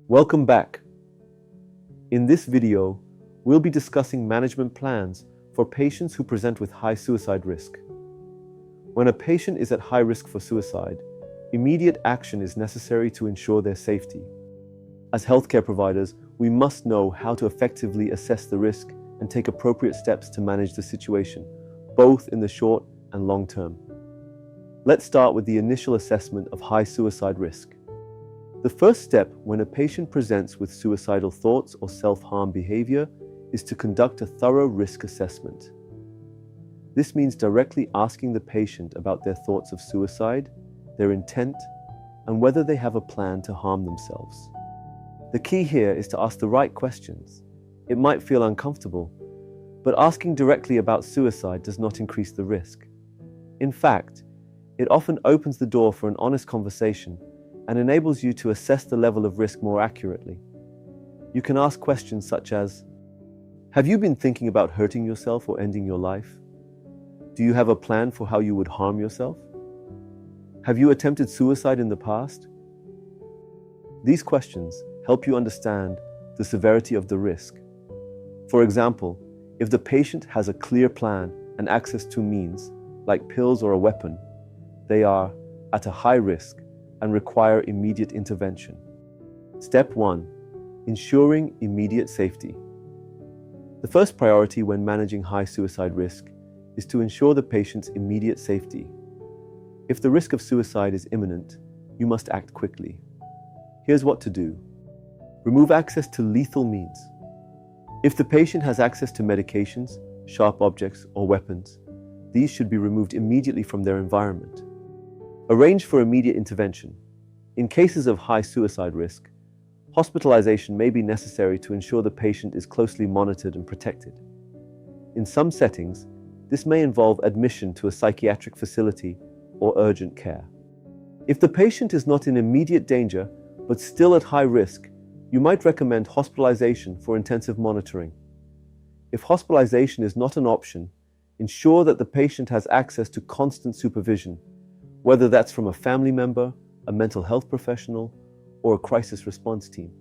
Welcome back. In this video, we'll be discussing management plans for patients who present with high suicide risk. When a patient is at high risk for suicide, immediate action is necessary to ensure their safety. As healthcare providers, we must know how to effectively assess the risk and take appropriate steps to manage the situation, both in the short and long term. Let's start with the initial assessment of high suicide risk. The first step when a patient presents with suicidal thoughts or self-harm behavior is to conduct a thorough risk assessment. This means directly asking the patient about their thoughts of suicide, their intent, and whether they have a plan to harm themselves. The key here is to ask the right questions. It might feel uncomfortable, but asking directly about suicide does not increase the risk. In fact, it often opens the door for an honest conversation and enables you to assess the level of risk more accurately. You can ask questions such as, have you been thinking about hurting yourself or ending your life? Do you have a plan for how you would harm yourself? Have you attempted suicide in the past? These questions help you understand the severity of the risk. For example, if the patient has a clear plan and access to means, like pills or a weapon, they are at a high risk and require immediate intervention. Step 1. Ensuring immediate safety. The first priority when managing high suicide risk is to ensure the patient's immediate safety. If the risk of suicide is imminent, you must act quickly. Here's what to do. Remove access to lethal means. If the patient has access to medications, sharp objects, or weapons, these should be removed immediately from their environment. Arrange for immediate intervention. In cases of high suicide risk, hospitalization may be necessary to ensure the patient is closely monitored and protected. In some settings, this may involve admission to a psychiatric facility or urgent care. If the patient is not in immediate danger but still at high risk, you might recommend hospitalization for intensive monitoring. If hospitalization is not an option, ensure that the patient has access to constant supervision, whether that's from a family member, a mental health professional, or a crisis response team.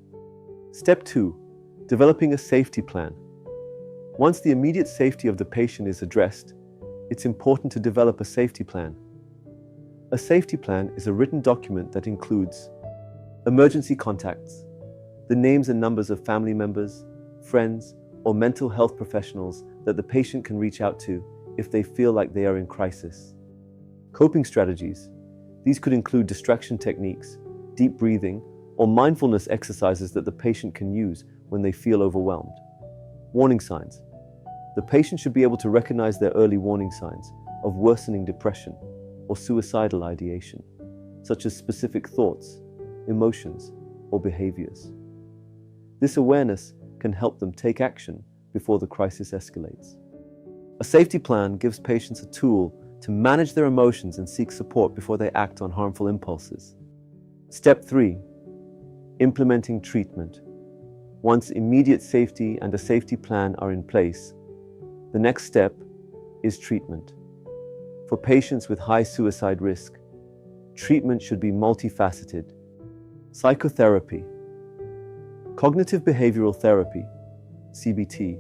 Step 2. Developing a safety plan. Once the immediate safety of the patient is addressed, it's important to develop a safety plan. A safety plan is a written document that includes emergency contacts, the names and numbers of family members, friends, or mental health professionals that the patient can reach out to if they feel like they are in crisis. Coping strategies. These could include distraction techniques, deep breathing, or mindfulness exercises that the patient can use when they feel overwhelmed. Warning signs. The patient should be able to recognize their early warning signs of worsening depression or suicidal ideation, such as specific thoughts, emotions, or behaviors. This awareness can help them take action before the crisis escalates. A safety plan gives patients a tool to manage their emotions and seek support before they act on harmful impulses. Step 3. Implementing treatment. Once immediate safety and a safety plan are in place, the next step is treatment. For patients with high suicide risk, treatment should be multifaceted. Psychotherapy. Cognitive behavioral therapy, CBT,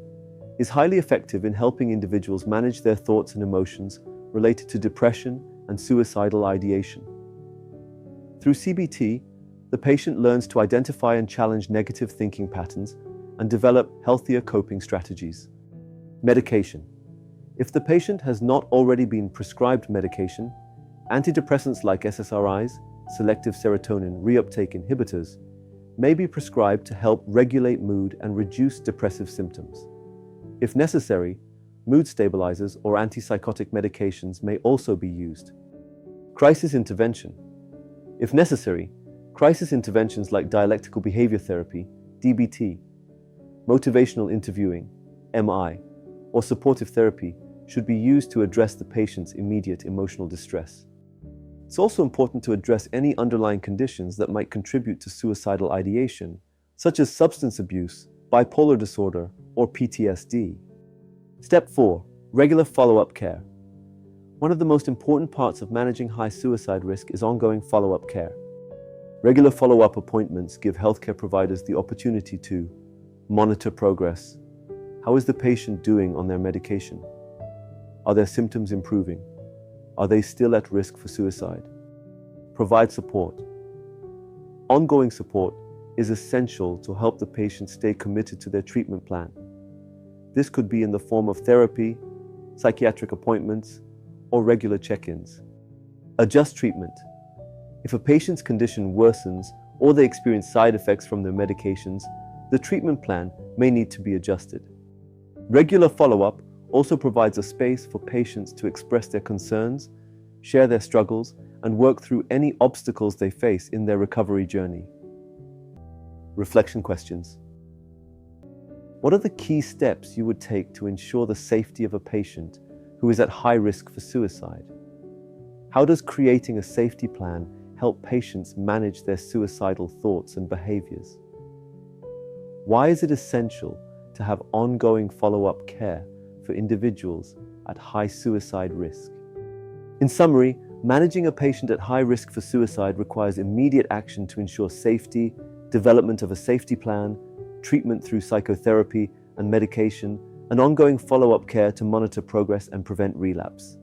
is highly effective in helping individuals manage their thoughts and emotions related to depression and suicidal ideation. Through CBT, the patient learns to identify and challenge negative thinking patterns and develop healthier coping strategies. Medication. If the patient has not already been prescribed medication, antidepressants like SSRIs, selective serotonin reuptake inhibitors, may be prescribed to help regulate mood and reduce depressive symptoms. If necessary, mood stabilizers or antipsychotic medications may also be used. Crisis intervention. If necessary, crisis interventions like dialectical behavior therapy, DBT, motivational interviewing, MI, or supportive therapy should be used to address the patient's immediate emotional distress. It's also important to address any underlying conditions that might contribute to suicidal ideation, such as substance abuse, bipolar disorder, or PTSD. Step 4. Regular follow-up care. One of the most important parts of managing high suicide risk is ongoing follow-up care. Regular follow-up appointments give healthcare providers the opportunity to monitor progress. How is the patient doing on their medication? Are their symptoms improving? Are they still at risk for suicide? Provide support. Ongoing support is essential to help the patient stay committed to their treatment plan. This could be in the form of therapy, psychiatric appointments, or regular check-ins. Adjust treatment. If a patient's condition worsens or they experience side effects from their medications, the treatment plan may need to be adjusted. Regular follow-up also provides a space for patients to express their concerns, share their struggles, and work through any obstacles they face in their recovery journey. Reflection questions. What are the key steps you would take to ensure the safety of a patient who is at high risk for suicide? How does creating a safety plan help patients manage their suicidal thoughts and behaviors? Why is it essential to have ongoing follow-up care for individuals at high suicide risk? In summary, managing a patient at high risk for suicide requires immediate action to ensure safety, development of a safety plan, treatment through psychotherapy and medication, and ongoing follow-up care to monitor progress and prevent relapse.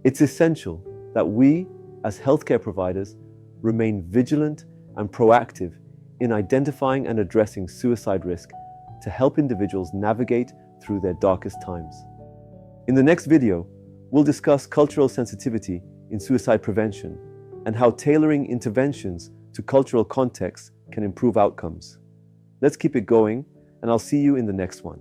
It's essential that we, as healthcare providers, remain vigilant and proactive in identifying and addressing suicide risk to help individuals navigate through their darkest times. In the next video, we'll discuss cultural sensitivity in suicide prevention and how tailoring interventions to cultural contexts can improve outcomes. Let's keep it going, and I'll see you in the next one.